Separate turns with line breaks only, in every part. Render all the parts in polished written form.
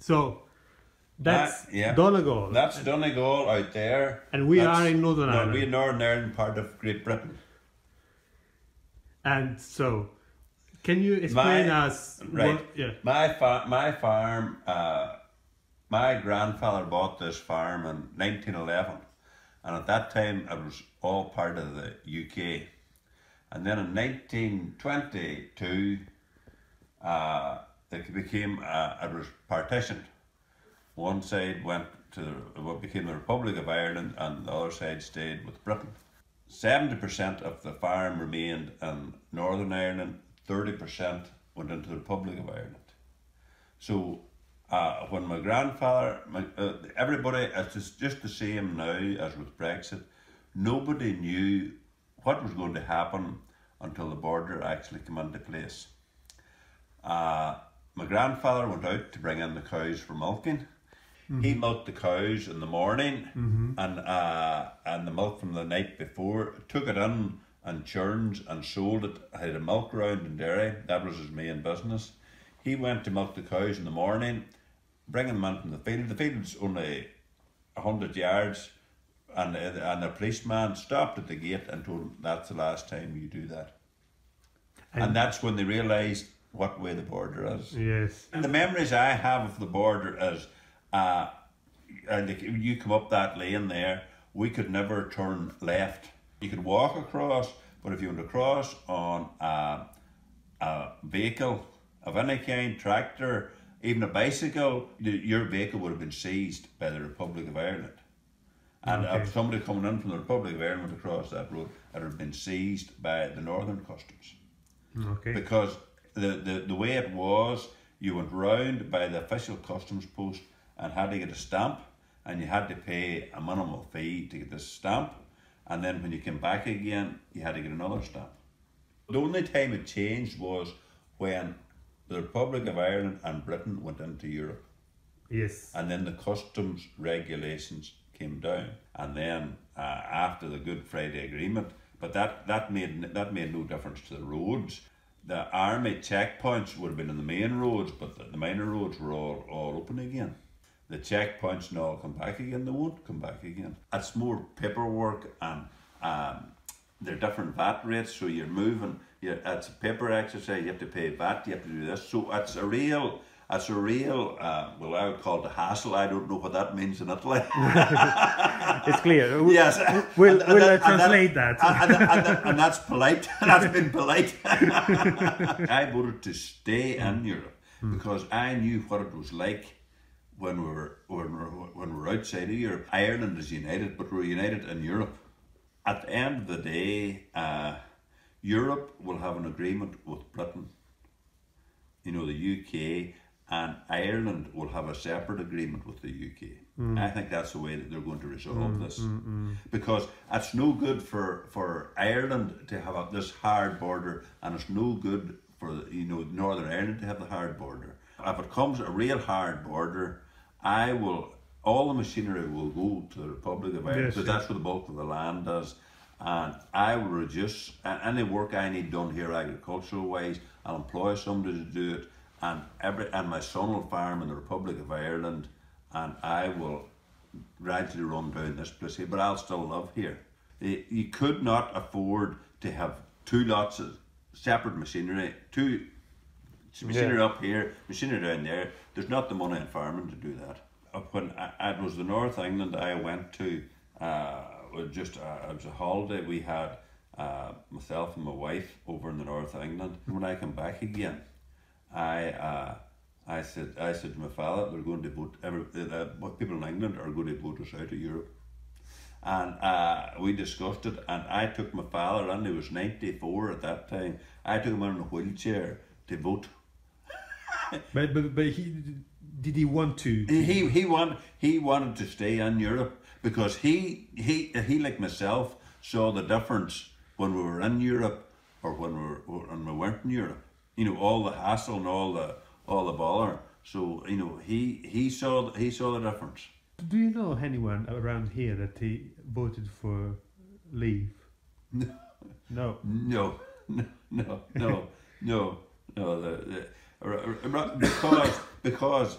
So that's
yeah.
Donegal.
That's Donegal out there.
And we are in Northern Ireland.
We're in Northern Ireland, part of Great Britain.
And so, can you explain us?
Right.
Yeah.
My farm. My grandfather bought this farm in 1911, and at that time it was all part of the UK. And then in 1922, it became it was partitioned. One side went to what became the Republic of Ireland, and the other side stayed with Britain. 70% of the farm remained in Northern Ireland. 30% went into the Republic of Ireland. So when my grandfather, everybody, it's just the same now as with Brexit. Nobody knew what was going to happen until the border actually came into place. My grandfather went out to bring in the cows for milking. Mm-hmm. He milked the cows in the morning, mm-hmm. and the milk from the night before, took it in and churns and sold it. Had a milk round in Derry. That was his main business. He went to milk the cows in the morning, bringing them in from the field. The field's only 100 yards, and a policeman stopped at the gate and told him, that's the last time you do that. And that's when they realised what way the border is.
Yes.
And the memories I have of the border is, you come up that lane there, we could never turn left. You could walk across, but if you went across on a vehicle of any kind, tractor, even a bicycle, your vehicle would have been seized by the Republic of Ireland. And if somebody coming in from the Republic of Ireland went across that road, it would have been seized by the Northern Customs.
Okay.
Because the way it was, you went round by the official customs post and had to get a stamp, and you had to pay a minimal fee to get this stamp, and then when you came back again, you had to get another stamp. The only time it changed was when the Republic of Ireland and Britain went into Europe.
Yes.
And then the customs regulations came down, and then after the Good Friday Agreement, but that made no difference to the roads. The army checkpoints would have been in the main roads, but the minor roads were all open again. The checkpoints now come back again, they won't come back again. It's more paperwork, and they're different VAT rates, so you're moving, it's a paper exercise, you have to pay VAT, you have to do this. So it's a real, well, I would call it a hassle. I don't know what that means in Italy.
It's clear.
Yes.
We'll translate that.
And that's polite. That's been polite. I voted to stay in Europe because I knew what it was like when we were outside of Europe. Ireland is united, but we're united in Europe. At the end of the day, Europe will have an agreement with Britain, the UK, and Ireland will have a separate agreement with the UK. I think that's the way that they're going to resolve this. Because it's no good for Ireland to have this hard border, and it's no good for Northern Ireland to have the hard border. If it comes a real hard border, all the machinery will go to the Republic of Ireland, because that's where the bulk of the land is. And I will reduce any work I need done here agricultural wise. I'll employ somebody to do it, and my son will farm in the Republic of Ireland, and I will gradually run down this place here, but I'll still live here. You could not afford to have two lots of separate machinery, machinery up here, machinery down there. There's not the money in farming to do that. When it was the North England I went to, it was a holiday. We had myself and my wife over in the North of England. When I come back again, I said to my father, we're going to vote. People in England are going to vote us out of Europe, and we discussed it. And I took my father, and he was 94 at that time. I took him in a wheelchair to vote.
but did he want to?
He wanted to stay in Europe because he like myself saw the difference when we were in Europe or when we weren't in Europe. All the hassle and all the bother. So he saw the difference.
Do you know anyone around here that he voted for leave? No.
No. Because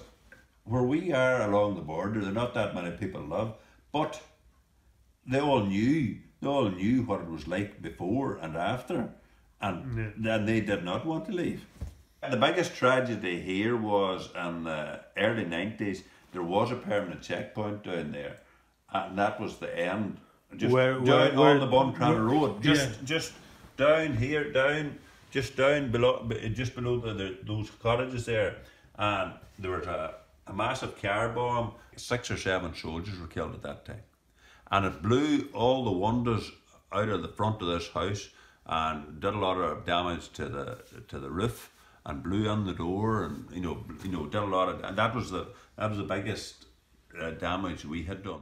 where we are along the border, there are not that many people live, but they all knew what it was like before and after, and then they did not want to leave. The biggest tragedy here was in the early 90s. There was a permanent checkpoint down there, and that was the end. Just down on the Buntran Road, just down here, just below those cottages there, and there was a massive car bomb. 6 or 7 soldiers were killed at that time, and it blew all the windows out of the front of this house and did a lot of damage to the roof and blew in the door, and did a lot of, and that was the biggest damage we had done.